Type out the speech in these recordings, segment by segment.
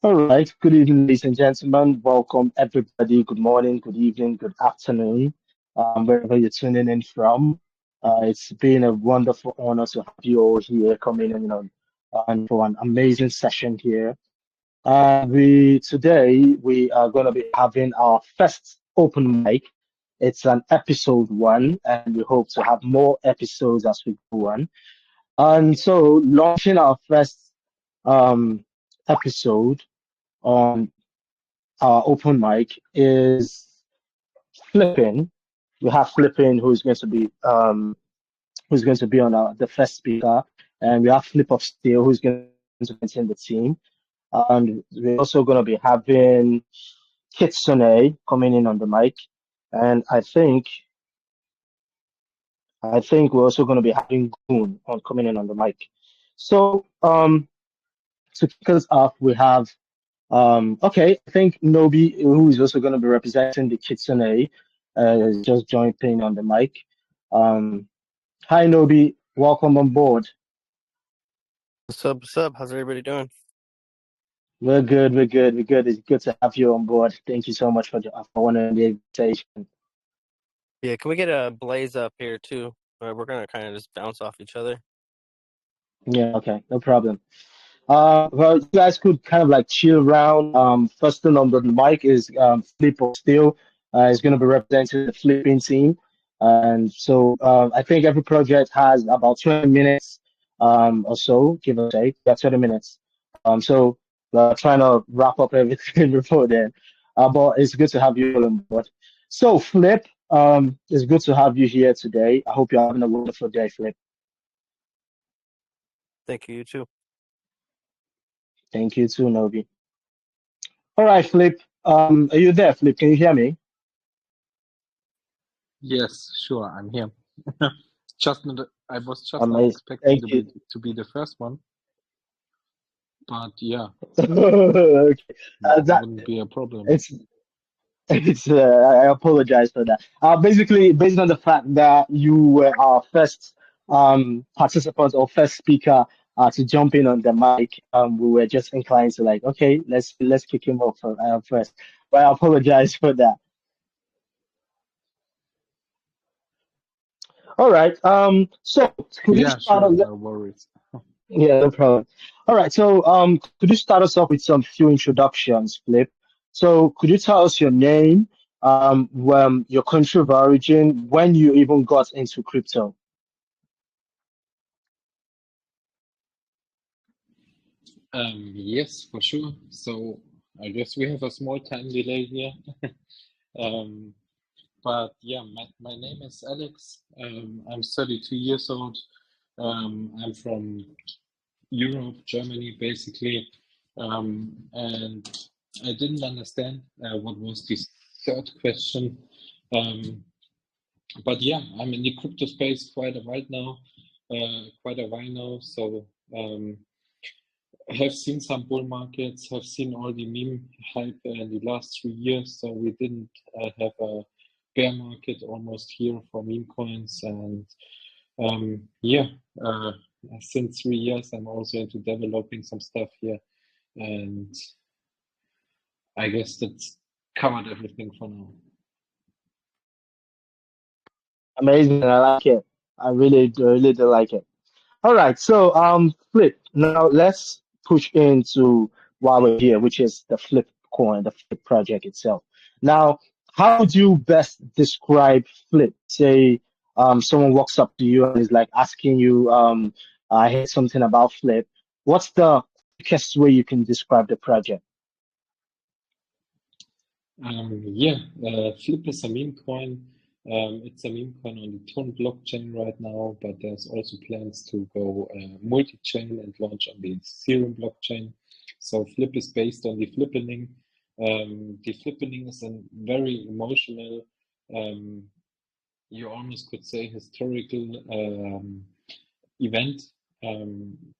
All right. Good evening, ladies and gentlemen. Welcome, everybody. Good morning, good evening, good afternoon, wherever you're tuning in from. It's been a wonderful honor to have you all here coming in, and for an amazing session here. We today we are going to be having our first open mic. It's an episode one, and we hope to have more episodes as we go on. And so, launching our first um, episode on our open mic is Flipping. We have Flipping who's going to be on the first speaker, and we have Flip of Steel who's going to maintain the team, and we're also going to be having Kitsune coming in on the mic, and I think we're also going to be having Goon on coming in on the mic. So to kick us off, we have okay, I think Nobi, who is also going to be representing the Kitsune, just joined in on the mic. Um, Hi, Nobi. Welcome on board. What's up? What's up? How's everybody doing? We're good. We're good. We're good. It's good to have you on board. Thank you so much for wanting the invitation. Yeah, can we get a Blaze up here too? We're gonna kind of just bounce off each other. Yeah. Okay. No problem. Well, you guys could kind of like chill around. First thing on the mic is Flip of Steel. Is going to be representing the flipping team, and so I think every project has about 20 minutes, or so, give or take. Yeah, 20 minutes. So we're trying to wrap up everything before then. But it's good to have you all on board. So Flip, it's good to have you here today. I hope you're having a wonderful day, Flip. Thank you, you too. Thank you too, Novi. All right, Flip. Are you there, Flip? Can you hear me? Yes, sure, I'm here. I was just not Amazing. expecting Thank to you. be the first one, but yeah, Okay. That wouldn't be a problem. it's I apologize for that. Basically, based on the fact that you were our first participant or first speaker to jump in on the mic, we were just inclined to like, okay, let's kick him off first. But I apologize for that. All right. So could you Yeah, start sure, us? no worries. Yeah, no problem. All right. So, could you start us off with some few introductions, Flip? So, could you tell us your name, your country of origin, when you even got into crypto? Yes, for sure. So I guess we have a small time delay here. Um, but yeah, my name is Alex. I'm 32 years old. I'm from Europe, Germany, basically. And I didn't understand what was this third question. Um, but yeah, I'm in the crypto space quite a while now. So have seen some bull markets, have seen all the meme hype in the last 3 years. So we didn't have a bear market almost here for meme coins. And yeah, uh, since 3 years, I'm also into developing some stuff here. And I guess that's covered everything for now. Amazing. I like it. I really do like it. All right. So, Flip. Now let's push into why we're here, which is the Flip coin, the Flip project itself. Now, how would you best describe Flip? Say, someone walks up to you and is like asking you, I heard something about Flip. What's the quickest way you can describe the project? Yeah, Flip is a meme coin. It's a meme coin on the Ton blockchain right now, but there's also plans to go multi-chain and launch on the Ethereum blockchain. So Flip is based on the Flippening. The Flippening is a very emotional, um, you almost could say historical event.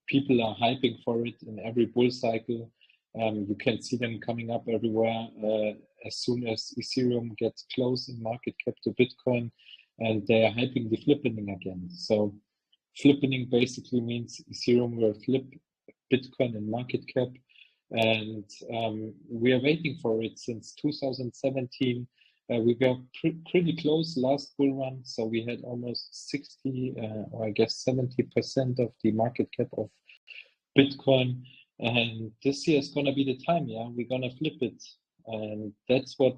People are hyping for it in every bull cycle. You can see them coming up everywhere as soon as Ethereum gets close in market cap to Bitcoin, and they are hyping the flippening again. So flippening basically means Ethereum will flip Bitcoin in market cap, and we are waiting for it since 2017. We were pretty close last bull run, so we had almost 60 or I guess 70% of the market cap of Bitcoin. And this year is gonna be the time, yeah. We're gonna flip it, and that's what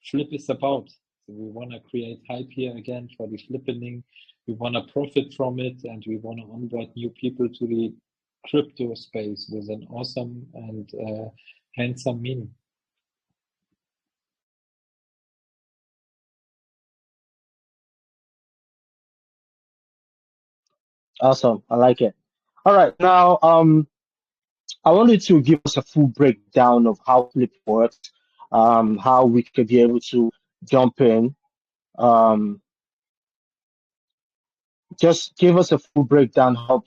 flip is about. So we wanna create hype here again for the flippening. We wanna profit from it, and we wanna onboard new people to the crypto space with an awesome and handsome meme. Awesome. I like it. All right. Now, I wanted to give us a full breakdown of how Flip works, how we could be able to jump in. Um, just give us a full breakdown how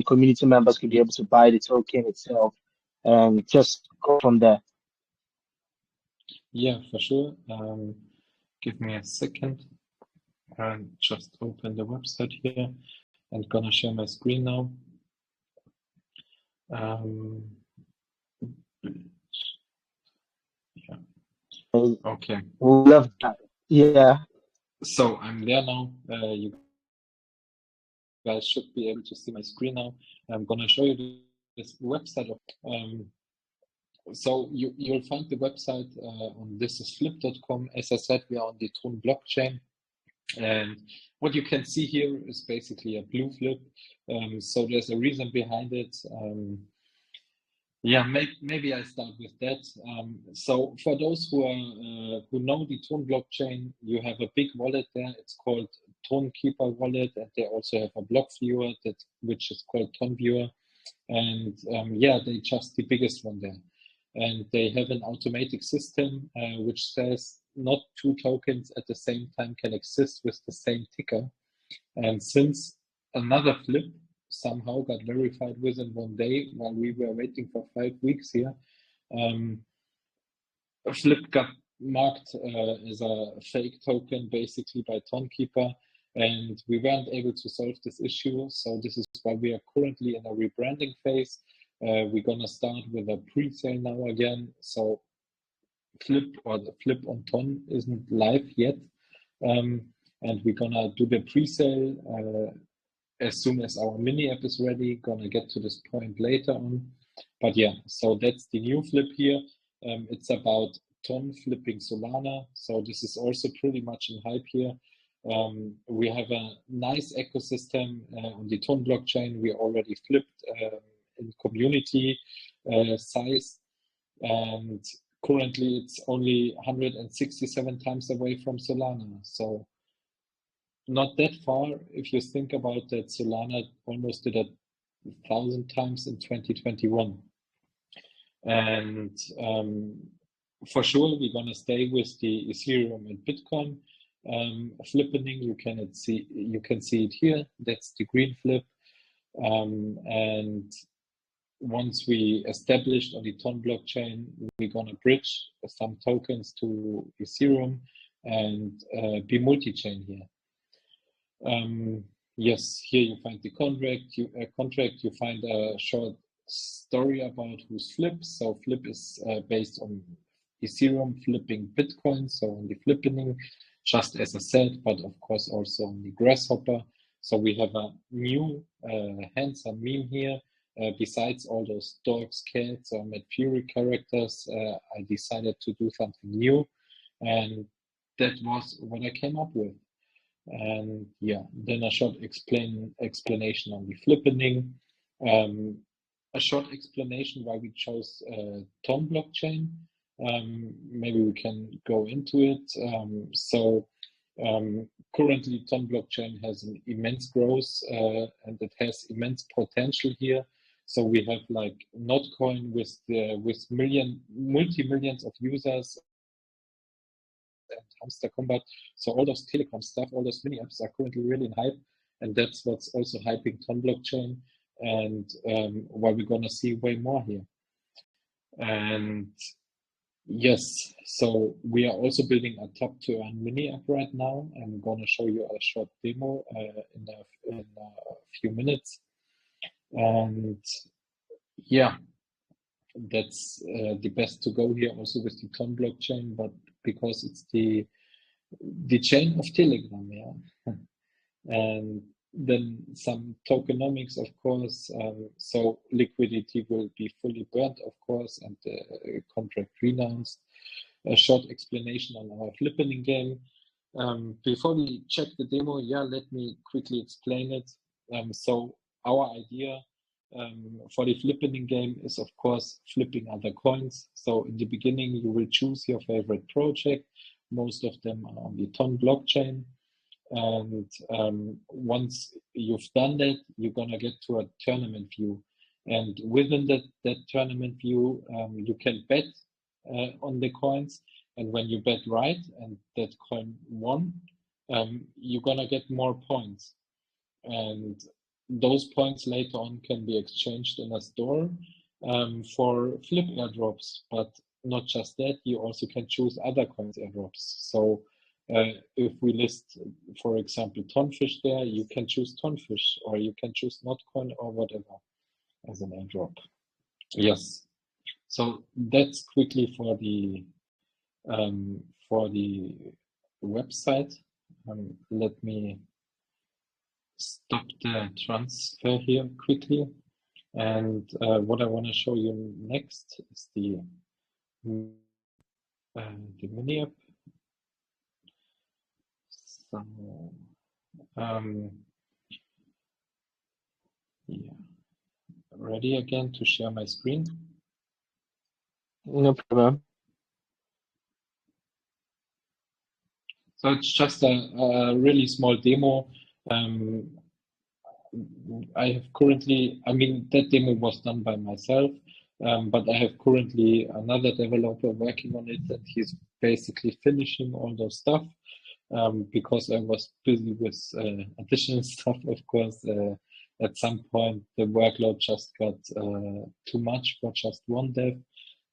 community members could be able to buy the token itself, and just go from there. Yeah, for sure. Give me a second. And just open the website here and gonna share my screen now. Yeah. Okay. We love that. Yeah. So I'm there now. You guys should be able to see my screen now. I'm gonna show you this website. So you'll find the website on thisisflip.com. As I said, we are on the Tron blockchain. And what you can see here is basically a blue flip. So there's a reason behind it. Yeah, maybe I start with that. So for those who know the Tron blockchain, you have a big wallet there. It's called TronKeeper wallet, and they also have a block viewer which is called TronViewer. And yeah, they just the biggest one there. And they have an automatic system which says not two tokens at the same time can exist with the same ticker. And since another flip somehow got verified within 1 day while we were waiting for 5 weeks here, a flip got marked as a fake token basically by TronKeeper, and we weren't able to solve this issue. So this is why we are currently in a rebranding phase. We're gonna start with a pre-sale now again. So flip or the flip on Ton isn't live yet. And we're gonna do the pre-sale as soon as our mini app is ready. Gonna get to this point later on. But yeah, so that's the new flip here. It's about Ton flipping Solana. So this is also pretty much in hype here. We have a nice ecosystem on the Ton blockchain. We already flipped in community size, and currently it's only 167 times away from Solana. So not that far if you think about that. Solana almost did it 1,000 times in 2021. And for sure, we're gonna stay with the Ethereum and Bitcoin flippening. You can see it here. That's the green flip. And once we established on the Ton blockchain, we're gonna bridge some tokens to Ethereum and be multi-chain here. Yes, here you find the contract. You find a short story about who's Flip. So Flip is based on Ethereum flipping Bitcoin, so on the flippening, just as I said, but of course also on the Grasshopper. So we have a new handsome meme here. Besides all those dogs, cats, or Mad Fury characters, I decided to do something new, and that was what I came up with. And yeah, then a short explanation on the flippening, a short explanation why we chose Ton blockchain. Maybe we can go into it. So currently Ton blockchain has an immense growth and it has immense potential here. So we have like Notcoin with multi-millions of users and Hamster Combat. So all those telecom stuff, all those mini apps are currently really in hype, and that's what's also hyping Ton blockchain, and why we're gonna see way more here. And yes, so we are also building a top to earn mini app right now. I'm gonna show you a short demo in a few minutes. And yeah, that's the best to go here also with the Ton blockchain, but because it's the chain of Telegram, yeah. And then some tokenomics, of course. So liquidity will be fully burnt, of course, and the contract renounced. A short explanation on our flippening game. Before we check the demo, yeah, let me quickly explain it. So our idea for the flippening game is, of course, flipping other coins. So in the beginning, you will choose your favorite project. Most of them are on the Ton blockchain. And once you've done that, you're gonna get to a tournament view. And within that tournament view, you can bet on the coins. And when you bet right and that coin won, you're gonna get more points. And those points later on can be exchanged in a store for flip airdrops. But not just that, you also can choose other coins airdrops. So if we list, for example, Tonfish there, you can choose Tonfish, or you can choose Notcoin or whatever as an airdrop. Yes. So that's quickly for the website. Let me stop the transfer here quickly. And what I want to show you next is the mini app. So yeah, ready again to share my screen. No problem. So it's just a really small demo. I have currently, I mean, that demo was done by myself, but I have currently another developer working on it, and he's basically finishing all those stuff because I was busy with additional stuff, of course. At some point, the workload just got too much for just one dev.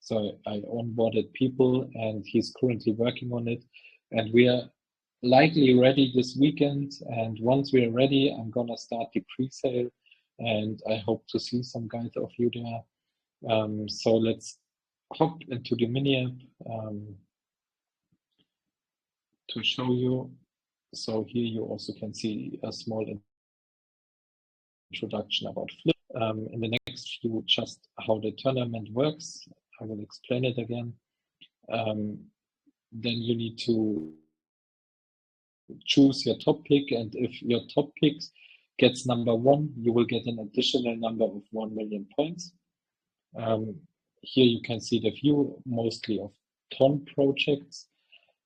So I onboarded people, and he's currently working on it. And we are likely ready this weekend. And once we are ready, I'm gonna start the pre-sale, and I hope to see some guys of you there. So let's hop into the mini app to show you. So here you also can see a small introduction about Flip. In the next few, just how the tournament works. I will explain it again. Then you need to choose your top pick, and if your top pick gets number 1, you will get an additional number of 1 million points. Here you can see the view mostly of Ton projects,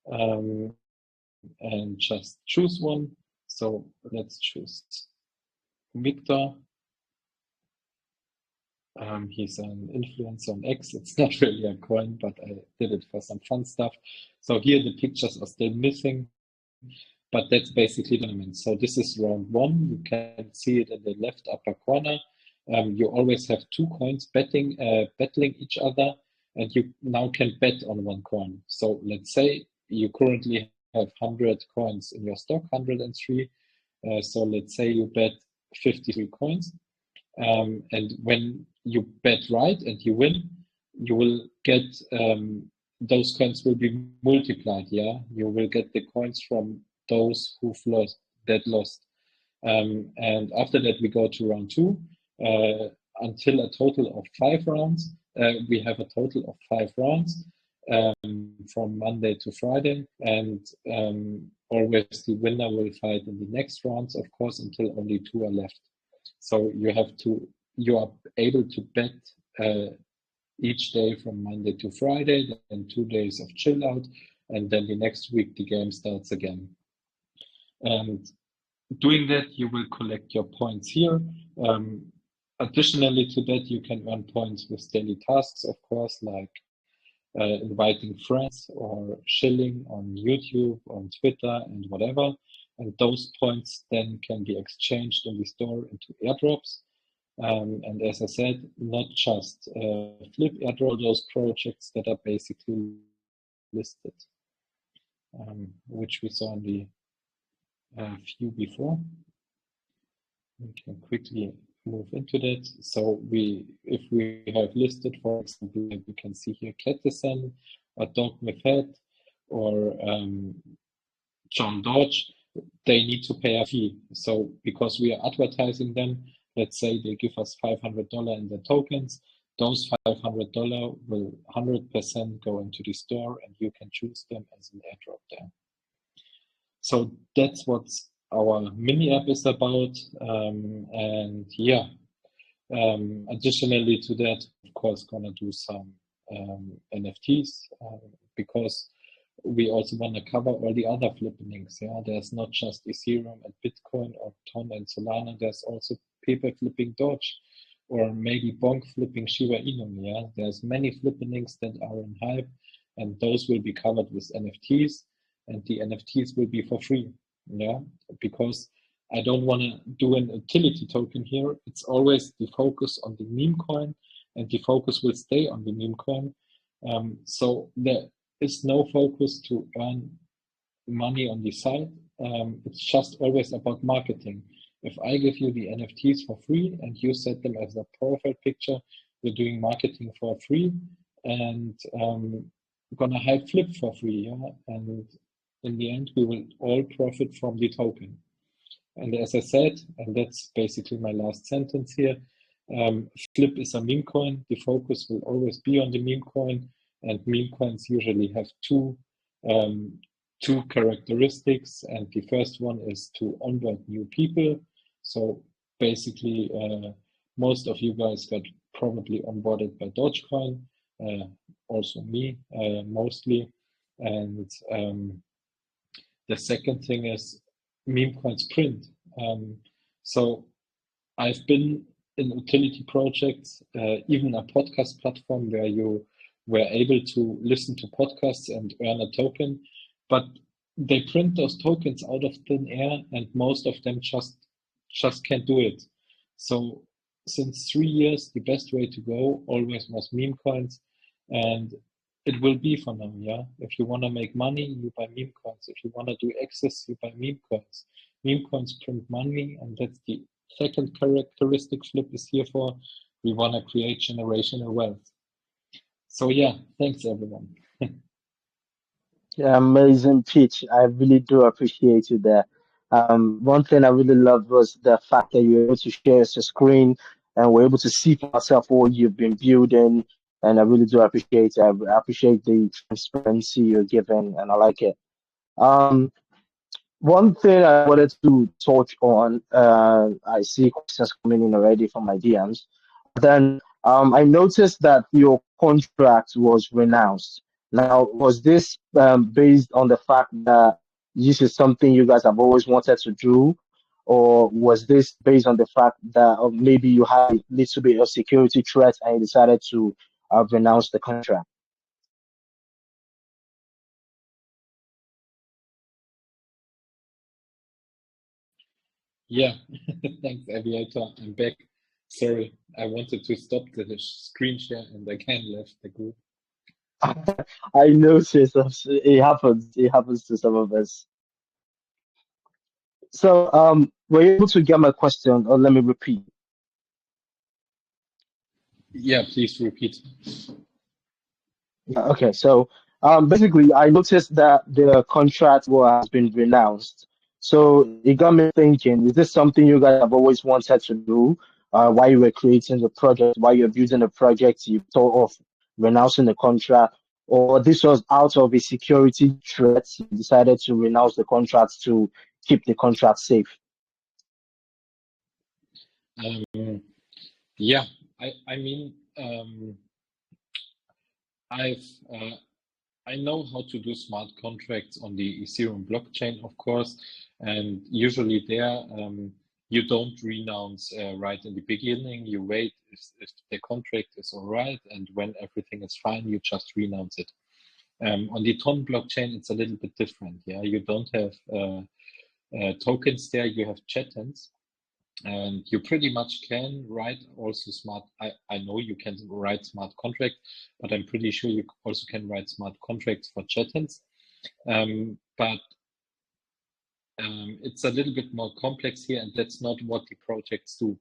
and just choose one. So let's choose Victor. He's an influencer on X. It's not really a coin, but I did it for some fun stuff. So here the pictures are still missing, but that's basically the tournament. So this is round 1. You can see it in the left upper corner. You always have 2 coins battling each other, and you now can bet on 1 coin. So let's say you currently have 100 coins in your stock, 103. So let's say you bet 53 coins. And when you bet right and you win, you will get those coins will be multiplied. Yeah, you will get the coins from those who've lost. And after that, we go to round 2 until a total of 5 rounds. We have a total of 5 rounds from Monday to Friday, and always the winner will fight in the next rounds, of course, until only 2 are left. So you are able to bet each day from Monday to Friday, then 2 days of chill out, and then the next week the game starts again. And doing that, you will collect your points here. Additionally to that, you can earn points with daily tasks, of course, like inviting friends or shilling on YouTube, on Twitter, and whatever. And those points then can be exchanged in the store into airdrops. And as I said, not just Flip airdrop, those projects that are basically listed, which we saw in the view before. We can quickly move into that. So if we have listed, for example, like we can see here, Kettesen or Dogme Fed or John Dodge, they need to pay a fee. So because we are advertising them, let's say they give us $500 in the tokens, those $500 will 100% go into the store and you can choose them as an airdrop there. So that's what our mini app is about. And yeah, additionally to that, of course, gonna do some NFTs because we also want to cover all the other flippenings. Yeah, there's not just Ethereum and Bitcoin or Ton and Solana. There's also people flipping Doge, or maybe Bonk flipping Shiba Inu. Yeah, there's many flippenings that are in hype, and those will be covered with NFTs, and the NFTs will be for free. Yeah, because I don't want to do an utility token here. It's always the focus on the meme coin, and the focus will stay on the meme coin. So there is no focus to earn money on the side. It's just always about marketing. If I give you the NFTs for free and you set them as a profile picture, you're doing marketing for free and gonna hide flip for free. Yeah? And in the end, we will all profit from the token. And as I said, and that's basically my last sentence here, Flip is a meme coin. The focus will always be on the meme coin, and meme coins usually have two characteristics. And the first one is to onboard new people. So basically, most of you guys got probably onboarded by Dogecoin, also me mostly. And the second thing is meme coins print. So I've been in utility projects, even a podcast platform where you were able to listen to podcasts and earn a token, but they print those tokens out of thin air, and most of them just can't do it. So since 3 years, the best way to go always was meme coins, and it will be for now. Yeah, if you want to make money, you buy meme coins. If you want to do access, you buy meme coins. Meme coins print money, and that's the second characteristic Flip is here for. We want to create generational wealth. So yeah, thanks everyone. Yeah, amazing pitch. I really do appreciate you there. One thing I really loved was the fact that you were able to share your screen and we're able to see for ourselves what you've been building. And I really do appreciate it. I appreciate the transparency you're giving, and I like it. Um, One thing I wanted to touch on, I see questions coming in already from my DMs. Then I noticed that your contract was renounced. Now, was this based on the fact that this is something you guys have always wanted to do, or was this based on the fact that maybe you had a little bit of security threat and you decided to renounce the contract? Yeah, thanks Aviator. I'm back. Sorry, I wanted to stop the screen share and again left the group. I noticed it happens. It happens to some of us. So, were you able to get my question, or let me repeat? Yeah, please repeat. Okay, so basically, I noticed that the contract has been renounced. So it got me thinking: is this something you guys have always wanted to do? While you were creating the project, while you're building the project, you thought of renouncing the contract, or this was out of a security threat, you decided to renounce the contract to keep the contract safe? Yeah, I mean, I know how to do smart contracts on the Ethereum blockchain, of course, and usually there you don't renounce right in the beginning. You wait if the contract is all right, and when everything is fine, you just renounce it. On the Ton blockchain, it's a little bit different. Yeah, you don't have tokens there. You have chattons. And you pretty much can write also smart. I know you can write smart contract, but I'm pretty sure you also can write smart contracts for chattons. But it's a little bit more complex here, and that's not what the projects do.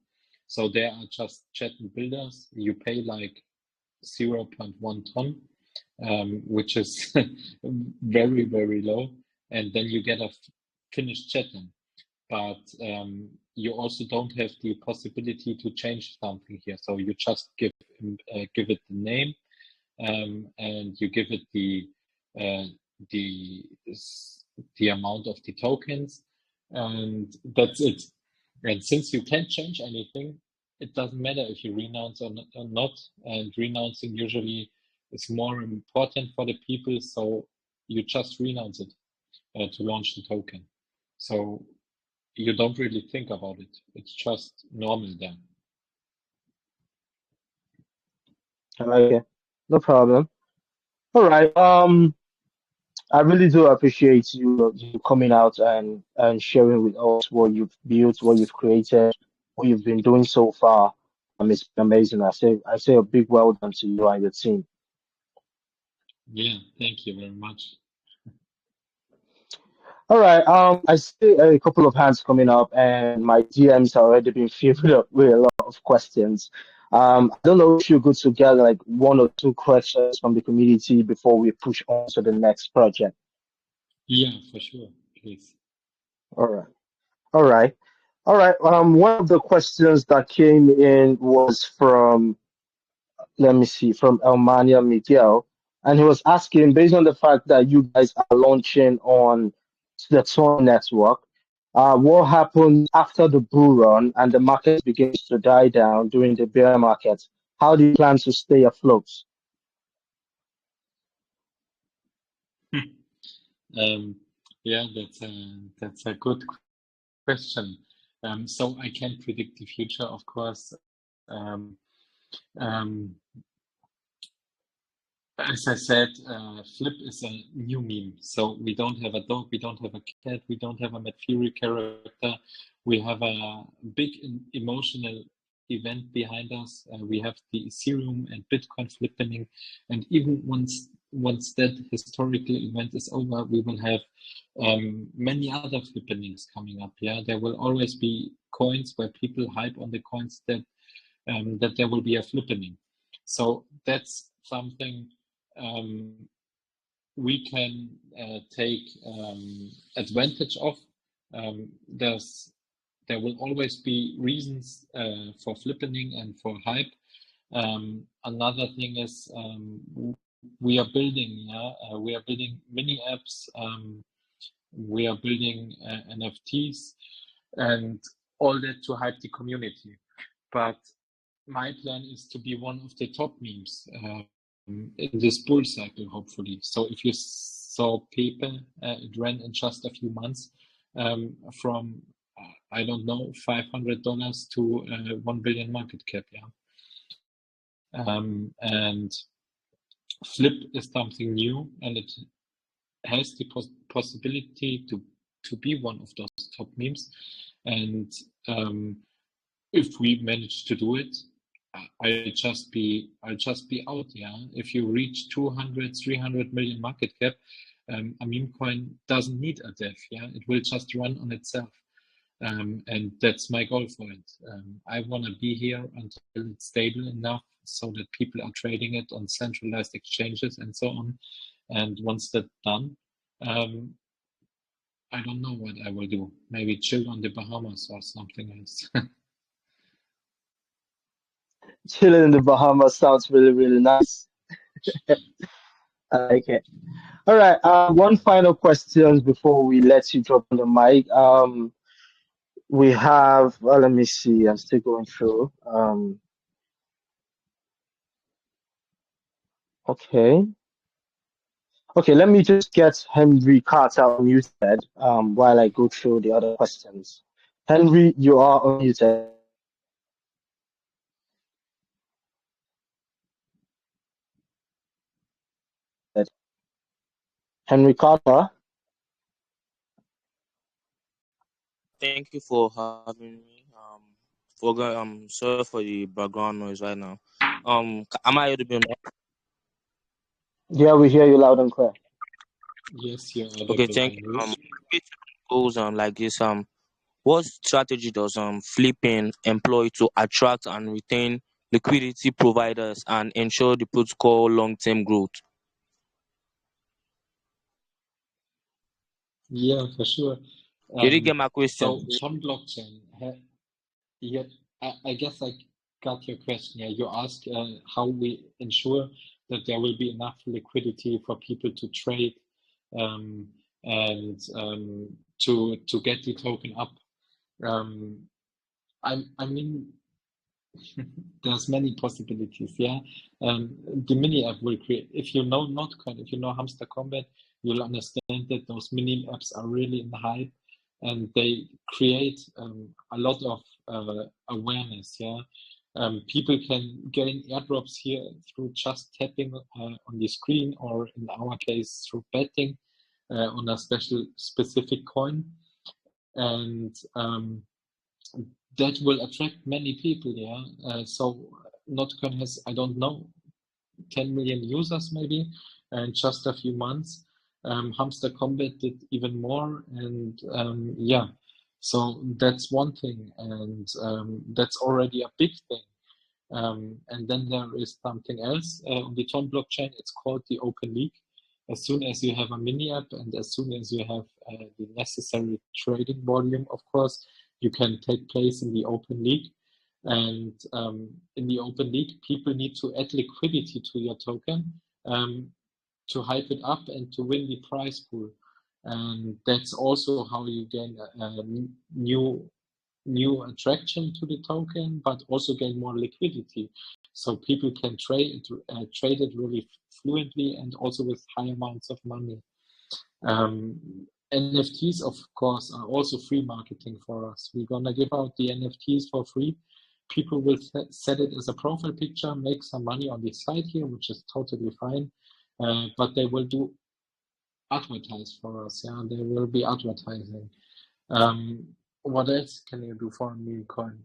So there are just Chetan builders. You pay like 0.1 ton, which is very, very low. And then you get a finished Chetan. But you also don't have the possibility to change something here. So you just give it the name, and you give it the amount of the tokens, and that's it. And since you can't change anything, it doesn't matter if you renounce or not. And renouncing usually is more important for the people, so you just renounce it to launch the token. So you don't really think about it. It's just normal then. Okay, no problem. All right. I really do appreciate you coming out and sharing with us what you've built, what you've created, what you've been doing so far. It's been amazing. I say a big well done to you and your team. Yeah, thank you very much. All right. I see a couple of hands coming up, and my DMs are already been filled up with a lot of questions. I don't know if you're good to get like one or two questions from the community before we push on to the next project. Yeah, for sure. Please. All right. All right. All right. One of the questions that came in was from, let me see, from Elmania Miguel, and he was asking, based on the fact that you guys are launching on the Tron network, what happens after the bull run and the market begins to die down during the bear market? How do you plan to stay afloat? Yeah, that's a good question. So I can't predict the future, of course. Um, As I said, Flip is a new meme. So we don't have a dog, we don't have a cat, we don't have a Matt Fury character. We have a big emotional event behind us. We have the Ethereum and Bitcoin flippening, and even once that historical event is over, we will have many other flippenings coming up. Yeah, there will always be coins where people hype on the coins that there will be a flippening. So that's something we can take advantage of. There will always be reasons for flippening and for hype. Another thing is we are building mini apps. We are building NFTs and all that to hype the community. But my plan is to be one of the top memes in this bull cycle, hopefully. So if you saw Pepe, it ran in just a few months from, I don't know, $500 to 1 billion market cap. Yeah. And Flip is something new, and it has the possibility to be one of those top memes. And if we manage to do it, I'll just be out. Yeah, if you reach 200, 300 million market cap, a meme coin doesn't need a dev. Yeah, it will just run on itself, and that's my goal for it. I want to be here until it's stable enough so that people are trading it on centralized exchanges and so on. And once that's done, I don't know what I will do. Maybe chill on the Bahamas or something else. Chilling in the Bahamas sounds really, really nice. I like it. All right. One final question before we let you drop on the mic. We have, well, let me see. I'm still going through. Okay. Okay, let me just get Henry Carter unmuted while I go through the other questions. Henry, you are unmuted. Henry Carter. Thank you for having me. Sorry for the background noise right now. Am I audible now? Yeah, we hear you loud and clear. Yes, you're Okay, audible, thank you. Henry. Goes on like this. What strategy does Flipping employ to attract and retain liquidity providers and ensure the protocol long-term growth? Yeah, for sure. Did you get my question? So Ton blockchain, yeah, I guess I got your question. Yeah, you asked how we ensure that there will be enough liquidity for people to trade and to get the token up. I mean, there's many possibilities. Yeah, the mini app will create. If you know Notcoin, if you know Hamster Combat, you'll understand that those mini apps are really in the hype, and they create a lot of awareness. Yeah, people can gain airdrops here through just tapping on the screen, or in our case, through betting on a specific coin, and that will attract many people. Yeah, so Notcoin has, I don't know, 10 million users maybe in just a few months. Hamster Combat did even more, and yeah, so that's one thing, and that's already a big thing. And then there is something else on the Ton blockchain. It's called the Open League. As soon as you have a mini app and as soon as you have the necessary trading volume, of course, you can take place in the Open League. And in the Open League, people need to add liquidity to your token to hype it up and to win the prize pool. And that's also how you gain a new attraction to the token, but also gain more liquidity. So people can trade it really fluently and also with high amounts of money. NFTs, of course, are also free marketing for us. We're gonna give out the NFTs for free. People will set it as a profile picture, make some money on the site here, which is totally fine. But they will do advertise for us. Yeah, they will be advertising. What else can you do for a meme coin?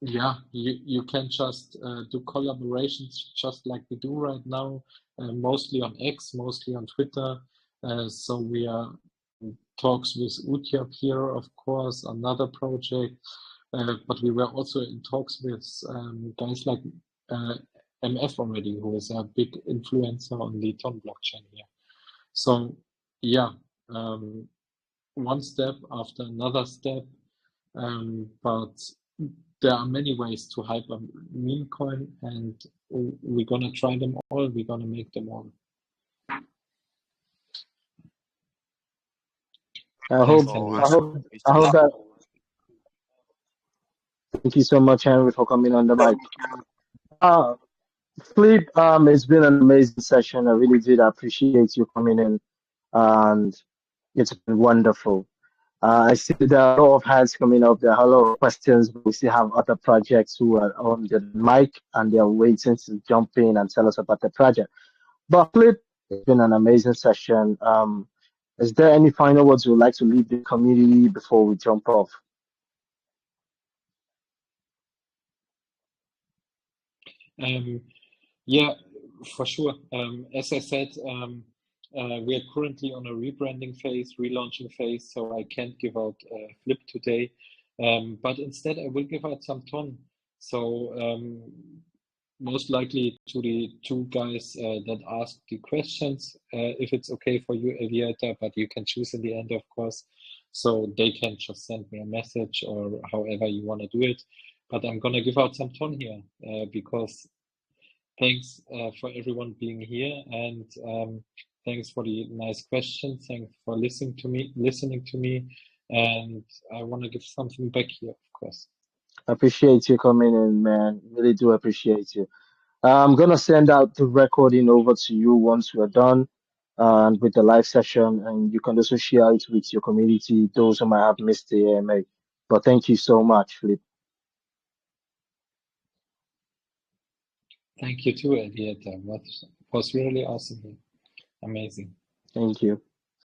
Yeah, you can just do collaborations just like we do right now, mostly on X, mostly on Twitter. So we are in talks with Utyap here, of course, another project. But we were also in talks with guys like MF already, who is a big influencer on the Ton blockchain here. So yeah, one step after another step. But there are many ways to hype a meme coin, and we're gonna try them all. We're gonna make them all. I hope, Thanks, Oh, Henry. I hope, I hope that. Thank you so much, Henry, for coming on the mic. Flip, it's been an amazing session. I really did appreciate you coming in, and it's been wonderful. I see there are a lot of hands coming up. There are a lot of questions, but we still have other projects who are on the mic and they're waiting to jump in and tell us about the project. But Flip, it's been an amazing session. Is there any final words you would like to leave the community before we jump off? Yeah, for sure. As I said, we are currently on a rebranding phase, relaunching phase, so I can't give out Flip today. But instead, I will give out some Ton. So most likely to the two guys that asked the questions, if it's okay for you, Aviator, but you can choose in the end, of course. So they can just send me a message or however you want to do it. But I'm gonna give out some Ton here because thanks for everyone being here, and thanks for the nice questions. Thanks for listening to me, and I want to give something back here, of course. I appreciate you coming in, man. Really do appreciate you. I'm gonna send out the recording over to you once we're done and with the live session, and you can also share it with your community, those who might have missed the AMA. But thank you so much, Flip. Thank you too, Aviator. Was really awesome here. Amazing. Thank you.